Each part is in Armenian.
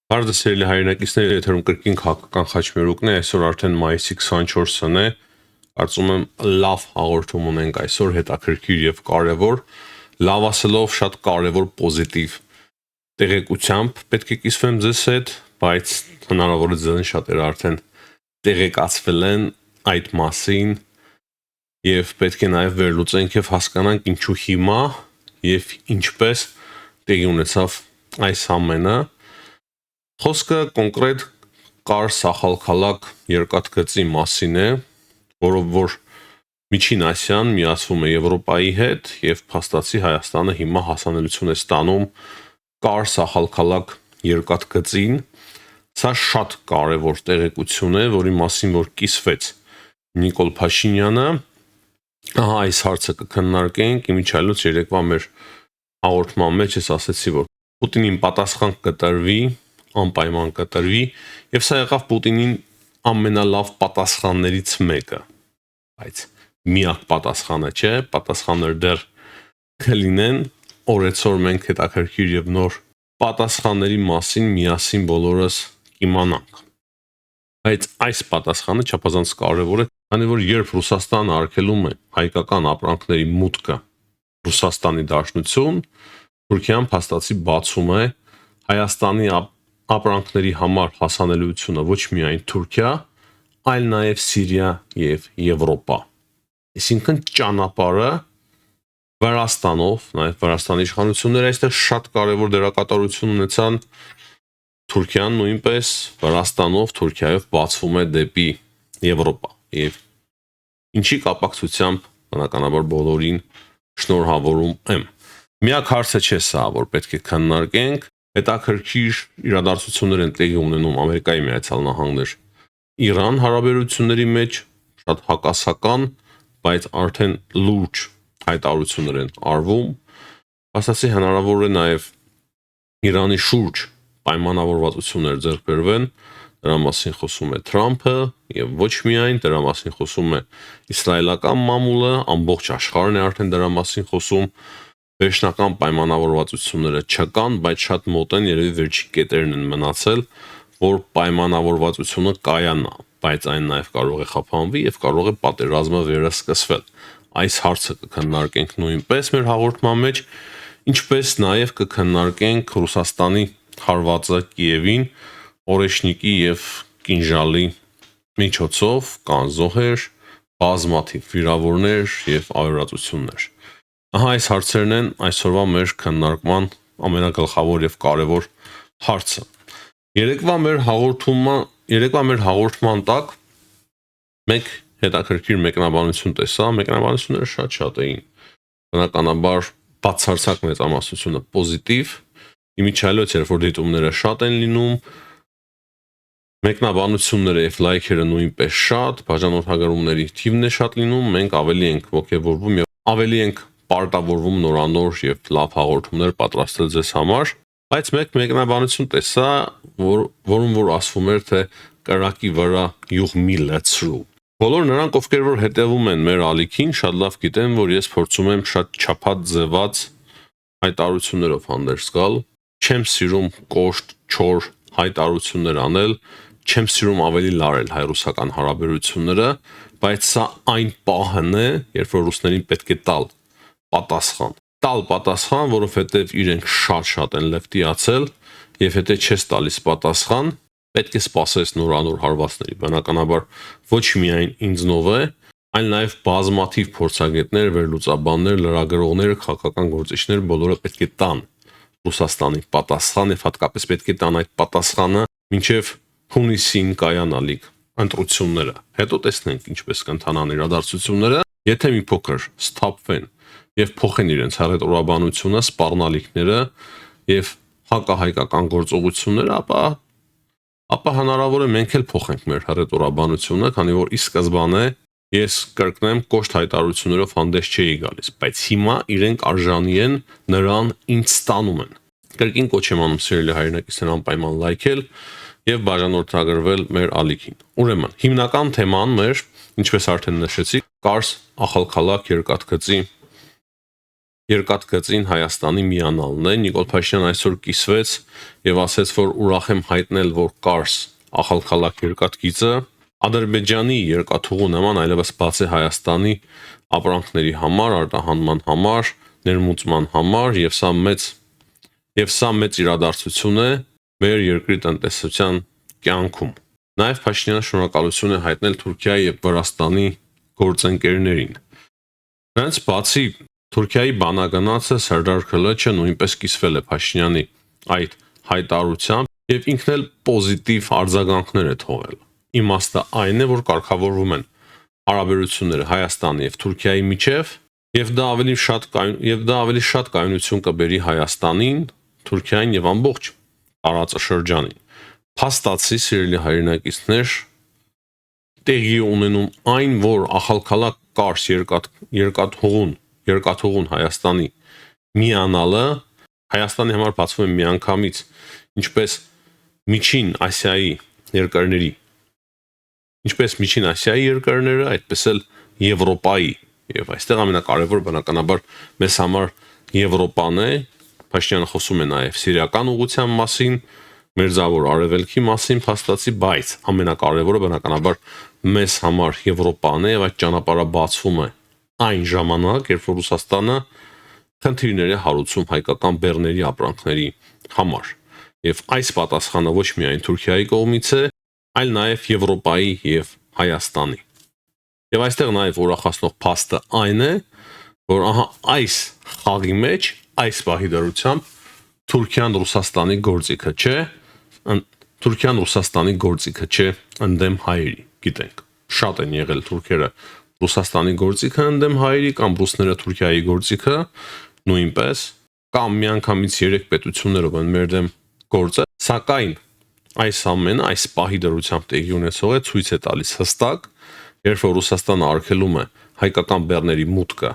Հարցերելի հայրենակիցներ, եթերում կրկին քաղաքական խաչմերուկն է, այսօր արդեն մայիսի 24-ն է, կարծում եմ լավ հաղորդում ունենք այսօր, հետաքրքիր եւ կարեւոր, լավ ասելով շատ կարեւոր պոզիտիվ տեղեկությամբ պետք է կիսվեմ ձեզ հետ, բայց հնարավոր է ձեզ շատերը արդեն տեղեկացվել են այդ մասին եւ պետք է նաեւ վերլուծենք եւ հասկանանք ինչու հիմա եւ ինչպես տեղի ունեցավ այս ամենը։ Խոսքը կոնկրետ Կար Սախալքալակ երկաթգծի մասին է, որով որ Միջին Ասիան միացվում է Եվրոպայի հետ եւ փաստացի Հայաստանը հիմա հասանելիություն է ստանում Կար Սախալքալակ երկաթգծին։ Սա շատ կարևոր տեղեկություն է, որի մասին որ կիսվեց Նիկոլ Փաշինյանը։ Ահա այս հարցը կքննարկենք, իմիջիայլոց երեկվա մեր հաղորդման մեջ ես ասացի, որ Պուտինին պատասխան կտրվի, անպայման կտրվի, եւ սա եղավ Պուտինին ամենալավ պատասխաններից մեկը, բայց միակ պատասխանը չէ, պատասխաններ դեռ կլինեն, օրեցօր մենք հետաքրքիր եւ նոր պատասխանների մասին միասին բոլորս կիմանանք։ Բայց այս պատասխանը չափազանց կարևոր է, քանի որ երբ Ռուսաստանը արգելում է հայկական ապրանքների մուտքը Ռուսաստանի Դաշնություն, Թուրքիան փաստացի բացում է Հայաստանի ապրանքների համար հասանելիությունը ոչ միայն Թուրքիա, այլ նաև Սիրիա եւ Եվրոպա։ Այսինքն ճանապարհը Վրաստանով, նաև Վրաստանի իշխանությունները այստեղ շատ կարևոր դերակատարություն ունեցան, Թուրքիան նույնպես Վրաստանով, Թուրքիայով բացվում է դեպի Եվրոպա եւ ինչի կապակցությամբ բնականաբար բոլորին շնորհավորում եմ։ Միակ հարցը չէ սա, որ պետք է քննարկենք, հետաքրքիր իրադարձություններ են տեղի ունենում Ամերիկայի Միացյալ Նահանգներ Իրան հարաբերությունների մեջ, շատ հակասական, բայց արդեն լուրջ հայտարարություններ են արվում։ Ասացի հնարավոր է նաև Իրանի շուրջ պայմանավորվածություններ ձեռք բերվեն, դրա մասին խոսում է Թրամփը եւ ոչ միայն, դրա մասին խոսում է իսրայելական մամուլը, ամբողջ աշխարհն է արդեն դրա մասին խոսում։ Վերջնական պայմանավորվածությունները չկան, բայց շատ մոտ են, երևի վերջի կետերն են մնացել, որ պայմանավորվածությունը կայանա, բայց այն նաև կարող է խափանվի եւ կարող է պատերազմը վերսկսվել։ Այս հարցը կքննարկենք նույնպես մեր հաղորդման մեջ, ինչպես նաև կքննարկենք Ռուսաստանի հարվածը Կիևին օրեշնիկի եւ կինժալի միջոցով, կան զոհեր, բազմաթիվ վիրավորներ եւ ավերածություններ։ Ահա այս հարցերն են այսօրվա մեր քննարկման ամենագլխավոր եւ կարեւոր հարցը։ Երեկվա մեր հաղորդման տակ մեկ հետաքրքիր մեկնաբանություն տեսա, մեկնաբանությունները շատ էին։ Բնականաբար բացարձակ մեծամասնությունը պոզիտիվ, իմիջիայլոց երբ որ դիտումները շատ են լինում, մեկնաբանությունները եւ լայքերը նույնպես շատ, բաժանորդագրումների թիվն է շատ լինում, մենք ավելի ենք ողջևորվում եւ ավելի ենք պարտավորվում նորանոր եւ լավ հաղորդումներ պատրաստել ձեզ համար, բայց մեկ մեկնաբանություն տեսա, որում որ ասվում էր թե կրակի վրա յուղ մի լցրու։ Բոլոր նրանք, ովքեր որ հետևում են մեր ալիքին, շատ լավ գիտեն, որ ես փորձում եմ շատ չափած ձևած հայտարարություններով հանդերձ գալ, չեմ սիրում կոշտ, չոր հայտարարություններ անել, չեմ սիրում ավելի լարել հայ-ռուսական հարաբերությունները, բայց սա այն պահն է, երբ որ ռուսներին պետք է տալ պատասխան, որովհետև իրենք շատ են լևտիացել եւ եթե չես տալիս պատասխան, պետք է սպասես նորանոր հարվածների։ Բնականաբար ոչ միայն ինձնով է, այլ նաեւ բազմաթիվ փորձագետներ, վերլուծաբաններ, լրագրողներ, քաղաքական գործիչներ բոլորը պետք է տան Ռուսաստանի պատասխան եւ հատկապես պետք է տան այդ պատասխանը մինչեւ հունիսին կայանալիք ընտրությունները։ Հետո տեսնենք ինչպես կընթանան իրադարձությունները, եթե մի փոքր սթափվեն եւ փոխեն իրենց հռետորաբանությունը, սպառնալիքները եւ հակահայկական գործողությունները, ապա հնարավոր է մենք էլ փոխենք մեր հռետորաբանությունը, քանի որ ի սկզբանե ես կրկնեմ կոշտ հայտարարություններով հանդես չէի գալիս, բայց հիմա իրենք արժանի են նրան ինչ ստանում են։ Կրկին կոչ եմ անում սիրելի հայրենակիցներ անպայման լայքել եւ բաժանորդագրվել մեր ալիքին։ Ուրեմն, հիմնական թեման մեր, ինչպես արդեն նշեցի, Կար Սախալքալակ երկաթգծի երկաթգծին Հայաստանի միանալն է։ Նիկոլ Փաշինյանը այսօր կիսվեց եւ ասաց, որ ուրախ եմ հայտնել, որ Կարս Ախալքալակ երկաթգիծը Ադրբեջանի երկաթուղու նման այլևս բաց է Հայաստանի ապրանքների համար, արտահանման համար, ներմուծման համար եւ սա մեծ իրադարձություն է մեր երկրի տնտեսության կյանքում։ Նաեւ Փաշինյանը շնորհակալություն է հայտնել Թուրքիայի եւ Վրաստանի գործընկերներին։ Նրանց բացի Թուրքիայի բանագնացը Սերդար Քլիչը նույնպես կիսվել է Փաշինյանի այդ հայտարարությամբ եւ ինքն էլ պոզիտիվ արձագանքներ է թողել։ Իմաստը այն է, որ կարգավորվում են հարաբերությունները Հայաստանի եւ Թուրքիայի միջև եւ դա ավելի շատ կայունություն կբերի Հայաստանին, Թուրքիային եւ ամբողջ տարածաշրջանին։ Փաստացի սիրելի հայրենակիցներ, տեղի ունենում այն, որ Ախալքալակ Կարս երկաթուղուն Հայաստանի միանալը Հայաստանի համար բացվում է միանգամից ինչպես Միջին Ասիայի երկրները, այդպես էլ Եվրոպայի, եւ այստեղ ամենակարևոր բնականաբար մեզ համար Եվրոպան է։ Փաշինյանը խոսում է նաեւ սիրիական ուղղության մասին, Մերձավոր Արևելքի մասին փաստացի, բայց ամենակարևորը բնականաբար մեզ համար Եվրոպան է եւ այդ ճանապարհը բացվում է այն ժամանակ, երբ որ Ռուսաստանը խնդիրներ է հարուցում հայկական բեռների ապրանքների համար։ Եվ այս պատասխանը ոչ միայն Թուրքիայի կողմից է, այլ նաեւ Եվրոպայի եւ Հայաստանի։ Եվ այստեղ նաեւ ուրախացնող փաստը այն է, որ ահա այս խաղի մեջ, այս պահի դրությամբ Թուրքիան Ռուսաստանի գործիքը չէ ընդդեմ հայերի, գիտենք։ Շատ են եղել թուրքերը Ռուսաստանի գործիքը ընդդեմ հայերի կամ ռուսները Թուրքիայի գործիքը նույնպես կամ միանգամից 3 պետություններով են մեր դեմ գործել, սակայն այս ամենը այս պահի դրությամբ տեղի ունեցող է ցույց է տալիս հստակ, երբ որ Ռուսաստանը արգելում է հայկական բեռների մուտքը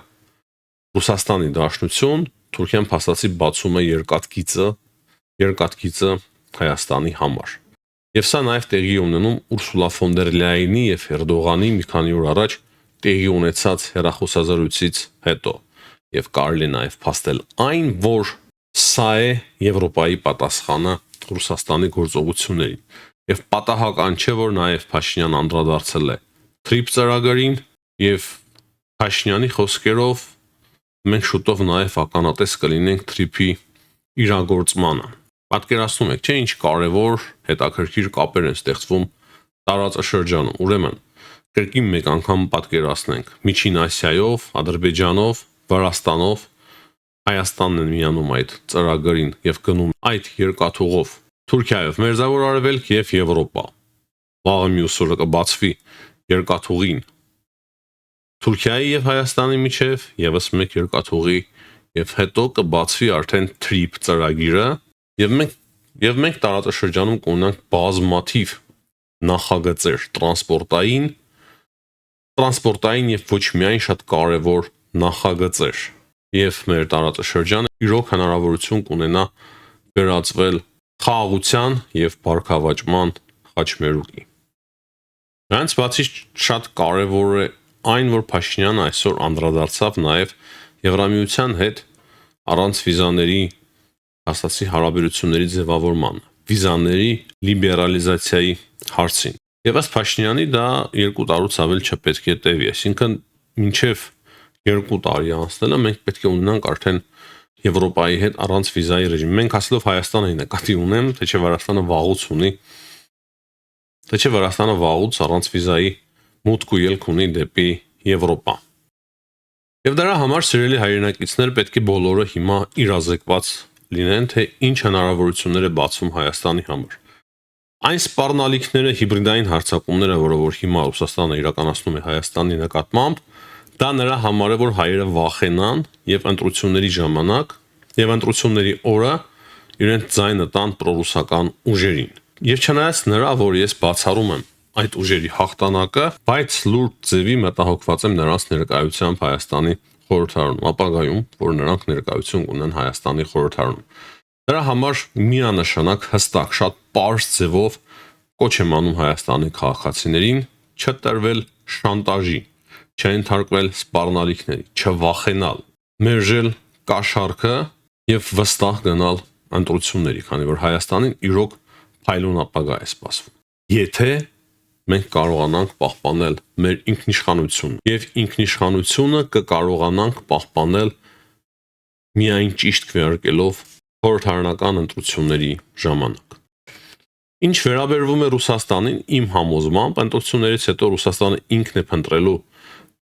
Ռուսաստանի դաշնություն, Թուրքիան փաստացի բացում է երկաթգիծը Հայաստանի համար։ Եվ սա նաև տեղի ունենում Ուրսուլա ֆոն դեր Լայենի եւ Էրդողանի մի քանի օր առաջ տեղի ունեցած հեռախոսազրույցից հետո։ Եվ կարելի է նաև փաստել այն, որ սա է Եվրոպայի պատասխանը Ռուսաստանի գործողություններին։ Եվ պատահական չէ, որ նաև Փաշինյանը անդրադարձել է TRIP ծրագրին եւ Փաշինյանի խոսքերով մենք շուտով նաև ականատես կլինենք TRIP-ի իրագործմանը։ Պատկերացնում եք, չէ՞ ինչ կարևոր հետաքրքիր կապեր են ստեղծվում տարածաշրջանում։ Ուրեմն կրկին մեկ անգամ պատկերացնենք Միջին Ասիայով, Ադրբեջանով, Վրաստանով Հայաստանն են միանում այդ ծրագրին եւ գնում այդ երկաթուղով Թուրքիայով Մերձավոր Արևելք եւ Եվրոպա։ Վաղը մյուս օրը կբացվի երկաթուղին Թուրքիայի եւ Հայաստանի միջև եւս մեկ երկաթուղի եւ հետո կբացվի արդեն TRIP ծրագիրը եւ մենք տարածաշրջանում կունենանք բազմաթիվ նախագծեր տրանսպորտային եւ ոչ միայն շատ կարեւոր նախագծեր եւ մեր տարածաշրջանը իրոք հնարավորություն կունենա վերածվել խաղաղության եւ բարգավաճման խաչմերուկի։ Դրանց բացի շատ կարեւոր է այն, որ Փաշինյանը այսօր անդրադարձավ նաեւ Եվրամիության հետ առանց վիզաների հաստատի հարաբերությունների ձևավորման, վիզաների լիբերալիզացիայի հարցին։ Եվ ըստ Փաշինյանի դա 2 տարուց ավել չպետք է տևի, այսինքն մինչև 2 տարի անցնելը մենք պետք է ունենանք արդեն Եվրոպայի հետ առանց վիզայի ռեժիմ։ Մենք ասելով Հայաստանը նկատի ունեմ, թե չէ Վրաստանը վաղուց ունի, թե չէ Վրաստանը վաղուց առանց վիզայի մուտք ու ելք ունի դեպի Եվրոպա։ Եվ դրա համար սիրելի հայրենակիցներ պետք է բոլորը հիմա իրազեկված լինեն, թե ինչ հնարավորություններ է բացվում Հայաստանի համար։ Այն սպառնալիքները, հիբրիդային հարձակումները, որ հիմա Ռուսաստանը իրականացնում է Հայաստանի նկատմամբ, դա նրա համար է, որ հայերը վախենան եւ ընտրությունների ժամանակ եւ ընտրությունների օրը իրենց ձայնը տան պրոռուսական ուժերին։ Եվ չնայած նրա, որ ես բացառում եմ այդ ուժերի հաղթանակը, բայց լուրջ ձևի մտահոգված եմ նրանց ներկայությամբ Հայաստանի խորհրդարանում, ապագայում, որ նրանք ներկայություն ունեն Հայաստանի խորհրդարանում։ Դրա համար միանշանակ հստակ շատ պարզ ձևով կոչ եմ անում Հայաստանի քաղաքացիներին չտրվել շանտաժի, չընթարկվել սպառնալիքների, չվախենալ, մերժել կաշառքը եւ վստահ գնալ ընտրությունների, քանի որ Հայաստանին իրոք փայլուն ապագա է սպասվում։ Եթե մենք կարողանանք պահպանել մեր ինքնիշխանությունը եւ ինքնիշխանությունը կկարողանանք պահպանել միայն ճիշտ քվեարկելով խորհրդարանական ընտրությունների ժամանակ։ Ինչ վերաբերվում է Ռուսաստանին, իմ համոզմամբ ընտրություններից հետո Ռուսաստանը ինքն է փնտրելու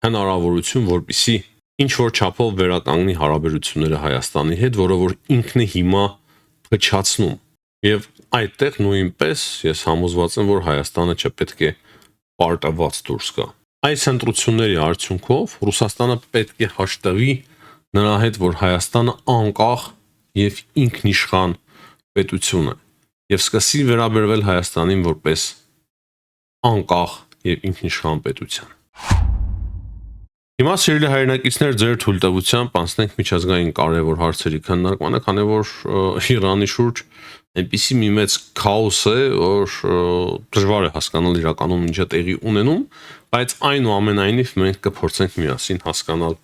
հնարավորություն, որպեսզի ինչ որ չափով վերականգնի հարաբերությունները Հայաստանի հետ, որը որ ինքն է հիմա փչացնում։ Եվ այդտեղ նույնպես ես համոզված եմ, որ Հայաստանը չպետք է պարտված դուրս գա։ Այս ընտրությունների արդյունքով Ռուսաստանը պետք է հաշտվի նրա հետ, որ Հայաստանը անկախ եւ ինքնիշխան պետություն է եւ սկսի վերաբերվել Հայաստանին որպես անկախ եւ ինքնիշխան պետության։ Հիմա սիրելի հայրենակիցներ, ձեր թույլտվությամբ անցնենք միջազգային կարևոր հարցերի քննարկմանը, քանի որ Իրանի շուրջ այնպիսի մի մեծ քաոս է, որ դժվար է հասկանալ իրականում ինչ է տեղի ունենում, բայց այնուամենայնիվ մենք կփորձենք միասին հասկանալ,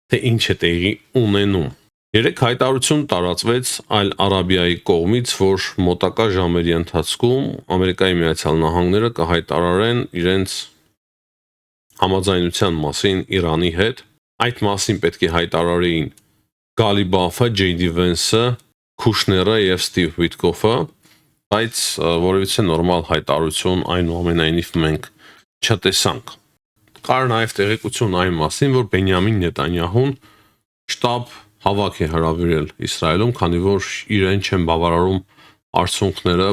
թե ինչ է տեղի ունենում։ Երեք հայտարարություն տարածվեց Այլ Արաբիայի կողմից, որ մոտակա ժամերի ընթացքում Ամերիկայի Միացյալ Նահանգները կհայտարարեն իրենց համաձայնության մասին Իրանի հետ։ Այդ մասին պետք է հայտարարեին Գալիբաֆը, Ջեյդի Վենսը, Քուշները եւ Ստիվ Վիտկոֆը, բայց որևիցե նորմալ հայտարարություն այնուամենայնիվ մենք չտեսանք։ Կար նաեւ տեղեկություն այն մասին, որ Բենյամին Նետանյահուն շտաբ հավաք է հրավիրել Իսրայելում, քանի որ իրեն չեն բավարարում արդյունքները,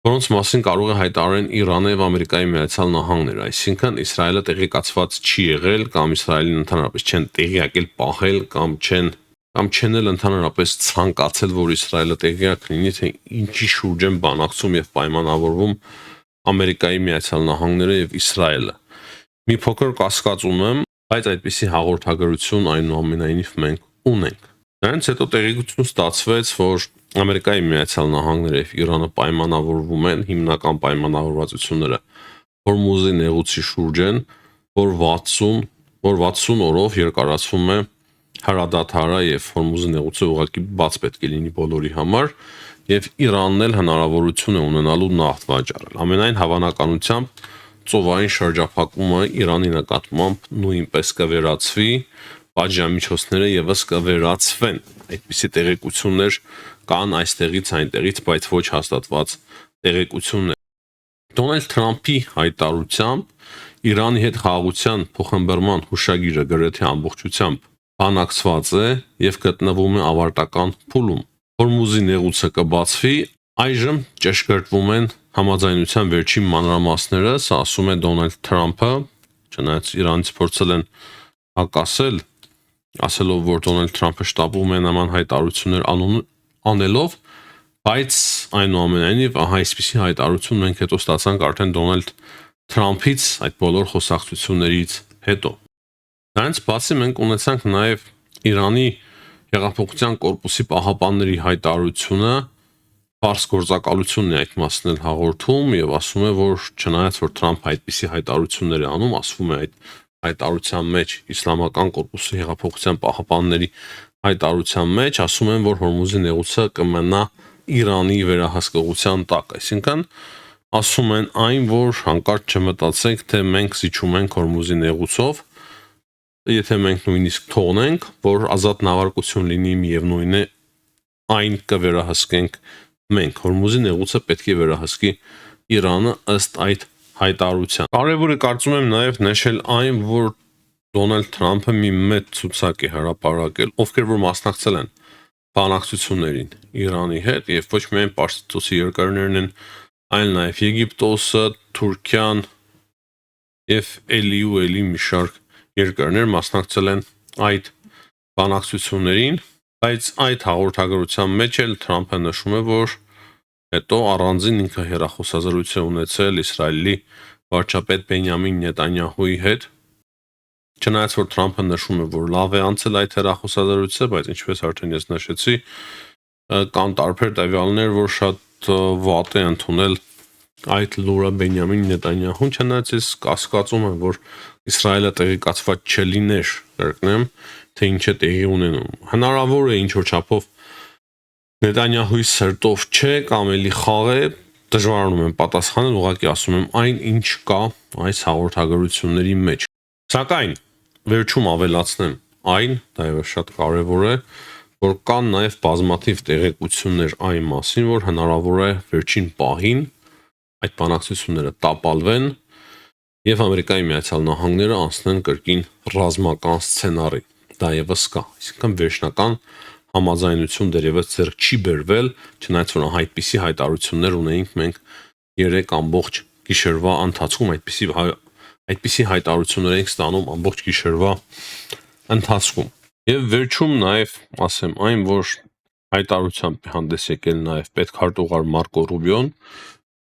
որոնց մասին կարող է հայտարարեն Իրանը եւ Ամերիկայի Միացյալ Նահանգները, այսինքն Իսրայելը տեղեկացված չի եղել կամ Իսրայելին ընդհանրապես չեն տեղյակել պահել կամ չեն էլ ընդհանրապես ցանկացել, որ Իսրայելը տեղյակ լինի, թե ինչի շուրջ են բանակցում եւ պայմանավորվում Ամերիկայի Միացյալ Նահանգները եւ Իսրայելը։ Մի փոքր կասկածում եմ, բայց այդպիսի հաղորդագրություն այնուամենայնիվ մենք ունենք։ Դրանից հետո տեղեկություն ստացվեց, որ Ամերիկայի Միացյալ Նահանգները եւ Իրանը պայմանավորվում են հիմնական պայմանավորվածությունները Հորմուզի նեղուցի շուրջ են, որ 60 օրով երկարացվում է հրադադարը եւ Հորմուզի նեղուցը ուղղակի բաց պետք է լինի բոլորի համար եւ Իրանն էլ հնարավորություն է ունենալու նավթ վաճառել։ Ամենայն հավանականությամբ ծովային շրջափակումը Իրանի նկատմամբ նույնպես կվերացվի, պատժամիջոցները եւս կվերացվեն։ Այդպիսի տեղեկություններ կան այստեղից այնտեղից, բայց ոչ հաստատված տեղեկություններ։ Դոնալդ Թրամփի հայտարարությամբ Իրանի հետ խաղաղության փոխհմբռնման հուշագիրը գրեթե ամբողջությամբ բանակցված է եւ գտնվում է ավարտական փուլում։ Հորմուզի նեղուցը կբացվի, այժմ ճշգրտվում են համաձայնության վերջին մանրամասները, սա ասում է Դոնալդ Թրամփը, չնայած Իրանից փորձել են հակասել, ասելով, որ Դոնալդ Թրամփը շտապում է նման հայտարարություններ անելով, բայց այնուամենայնիվ այսպիսի հայտարարություն մենք հետո ստացանք արդեն Դոնալդ Թրամփից այդ բոլոր խոսակցություններից հետո։ Դրանից բացի մենք ունեցանք նաև Իրանի հեղափոխության կորպուսի պահապանների հայտարարությունը, Պարս գործակալությունն է այդ մասն էլ հաղորդում եւ ասում է, որ չնայած որ Թրամփը այդպիսի հայտարարություններ է անում, ասվում է այդ հայտարարության մեջ իսլամական կորպուսի հեղափոխության պահապանների հայտարարության մեջ ասում են, որ Հորմուզի նեղուցը կմնա Իրանի վերահսկողության տակ, այսինքն ասում են այն, որ հանկարծ չմտածենք, թե մենք զիջում ենք Հորմուզի նեղուցով, եթե մենք նույնիսկ թողնենք, որ ազատ նավարկություն լինի միևնույն է այն կվերահսկենք մենք։ Հորմուզի նեղուցը պետք է վերահսկի Իրանը ըստ այդ հայտարարության։ Կարևոր է կարծում եմ նաև նշել այն, որ Դոնալդ Թրամփը մի մեծ ցուցակ է հրապարակել, ովքեր որ մասնակցել են բանակցություններին Իրանի հետ եւ ոչ միայն Պարսիցի երկրներն են, այլ նաև Եգիպտոսը, Թուրքիան եւ էլի մի շարք երկրներ մասնակցել են այդ բանակցություններին, բայց այդ հաղորդագրության մեջ էլ Թրամփը նշում է, որ հետո առանձին ինքը հերախոսազրույց է ունեցել Իսրայելի վարչապետ Բենյամին Նետանյահուի հետ, չնայած որ Թրամփը նշում է, որ լավ է անցել այդ հերախոսազրույցը, բայց ինչպես արդեն ես նշեցի, կան տարբեր տվյալներ, որ շատ վատ է ընդունել այդ լուրը Բենյամին Նետանյահուն, չնայած ես կասկածում եմ, որ Իսրայելը տեղեկացված չլիներ, կրկնեմ, թե ինչ է տեղի ունենում։ Հնարավոր է ինչ որ չափով Նետանյահուի սրտով չէ կամ էլի խաղ է, դժվարանում եմ պատասխանել, ուղղակի ասում եմ այն ինչ կա այս հաղորդագրությունների մեջ։ Սակայն վերջում ավելացնեմ այն, դա եւս շատ կարեւոր է, որ կան նաև բազմաթիվ տեղեկություններ այն մասին, որ հնարավոր է վերջին պահին այդ բանակցությունները տապալվեն եւ Ամերիկայի Միացյալ Նահանգները անցնեն կրկին ռազմական սցենարի։ Դա եւս կա, այսինքն վերջնական համաձայնություն դերևս ձեռք չի բերվել, չնայած որ այդպիսի հայտարարություններ ունեինք մենք 3 ամբողջ գիշերվա ընթացքում, այդպիսի հայտարարություններ ենք ստանում ամբողջ գիշերվա ընթացքում։ Եվ վերջում նաև ասեմ այն, որ հայտարարությամբ հանդես եկել նաև պետքարտուղար Մարկո Ռուբիոն,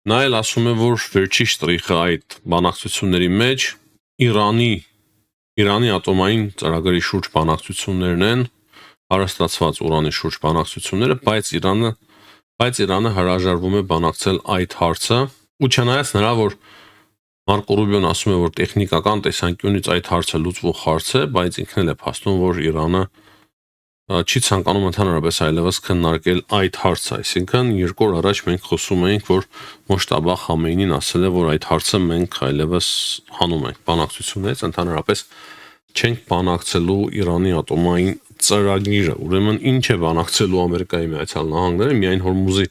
նա էլ ասում է, որ վերջի շտրիխը այդ բանակցությունների մեջ Իրանի ատոմային ծրագրի շուրջ բանակցություններն են, հարստացված ուրանի շուրջ բանակցությունները, բայց Իրանը հրաժարվում է բանակցել այդ հարցը, ու չնայած նրա, որ Մարկո Ռուբիոն ասում է, որ տեխնիկական տեսանկյունից այդ հարցը լուծվող հարց է, բայց ինքն էլ է փաստում, որ Իրանը չի ցանկանում ընդհանրապես այլևս քննարկել այդ հարցը, այսինքն 2 օր առաջ մենք խոսում էինք, որ Մոջտաբա Խամեյնին ասել է, որ այդ հարցը մենք այլևս հանում ենք բանակցություններից, ընդհանրապես չենք բանակցելու Իրանի ատոմային ծրագիրը, ուրեմն ինչ է բանակցելու Ամերիկայի Միացյալ Նահանգները, միայն Հորմուզի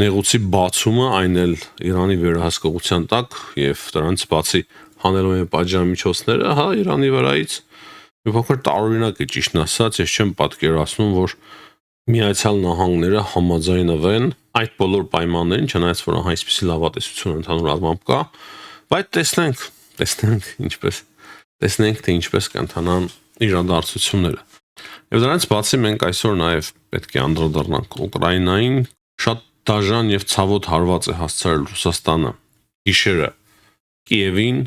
նեղուցի բացումը, այն էլ Իրանի վերահսկողության տակ եւ դրանից բացի հանելու են պատժամիջոցները, հա, Իրանի վրայից մի փոքր տարօրինակ է ճիշտն ասած, ես չեմ պատկերացնում, որ Միացյալ Նահանգները համաձայնվեն այդ բոլոր պայմաններին, չնայած որ այսպիսի լավատեսություն ընդհանուր առմամբ կա, բայց տեսնենք թե ինչպես կընթանան իրադարձությունները։ Եվ դրանից բացի մենք այսօր նաև պետք է անդրադառնանք Ուկրաինային, շատ դաժան եւ ցավոտ հարված է հասցրել Ռուսաստանը գիշերը Կիևին,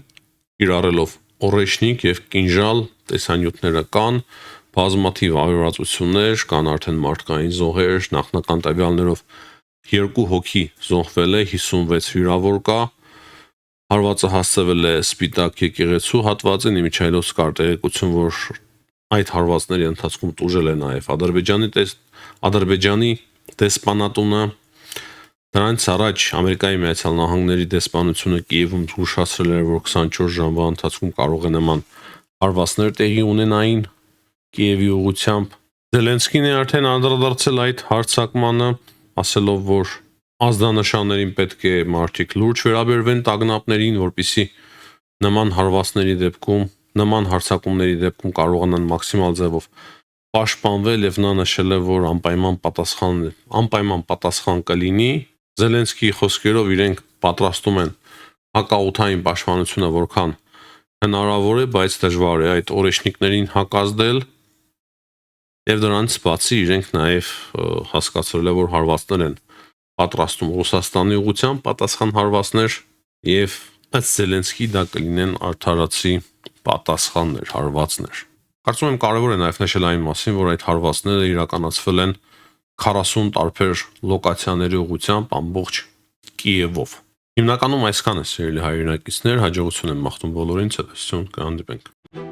կիրառելով օրեշնիկ եւ կինժալ տեսանյութները կան, բազմաթիվ ավերածություններ, կան արդեն մարդկային զոհեր, նախնական տվյալներով 2 հոգի զոհվել է, 56 վիրավոր կա, հարվածը հասցվել է Սպիտակ եկեղեցու հատվածին, իմիջիայլոց կար տեղեկություն, որ այդ հարվածների ընթացքում տուժել է նաեւ Ադրբեջանի դեսպանատունը։ Դրանից առաջ Ամերիկայի Միացյալ Նահանգների դեսպանությունը Կիևում զգուշացրել էր, որ 24 ժամվա ընթացքում կարող է նման հարվածներ տեղի ունենային Կիևի ուղղությամբ։ Զելենսկին է արդեն անդրադարձել այդ հարձակմանը, ասելով, որ ազդանշաններին պետք է մարդիկ լուրջ վերաբերվեն տագնապներին, որպեսզի նման հարվածների դեպքում, նման հարձակումների դեպքում կարողանան մաքսիմալ ձևով պաշտպանվել եւ նա նշել է, որ անպայման պատասխան կլինի։ Զելենսկիի խոսքերով իրենք պատրաստում են հակաօդային պաշտպանությունը որքան հնարավոր է, բայց դժվար է այդ օրեշնիկներին հակազդել։ Եվ դրանից բացի իրենք նաև հասկացրել է, որ հարվածներ են պատրաստում Ռուսաստանի ուղղությամբ պատասխան հարվածներ եւ ըստ Զելենսկի դա կլինեն արդարացի պատասխաններ, հարվածներ։ Կարծում եմ կարևոր է նաև նշել այն մասին, որ այդ հարվածները իրականացվել են 40 տարբեր լոկացիաների ուղղությամբ ամբողջ Կիևով։ Հիմնականում այսքան է, սիրելի հայրենակիցներ, հաջողություն եմ մաղթում բոլորին, ցտեսություն, կհանդիպենք։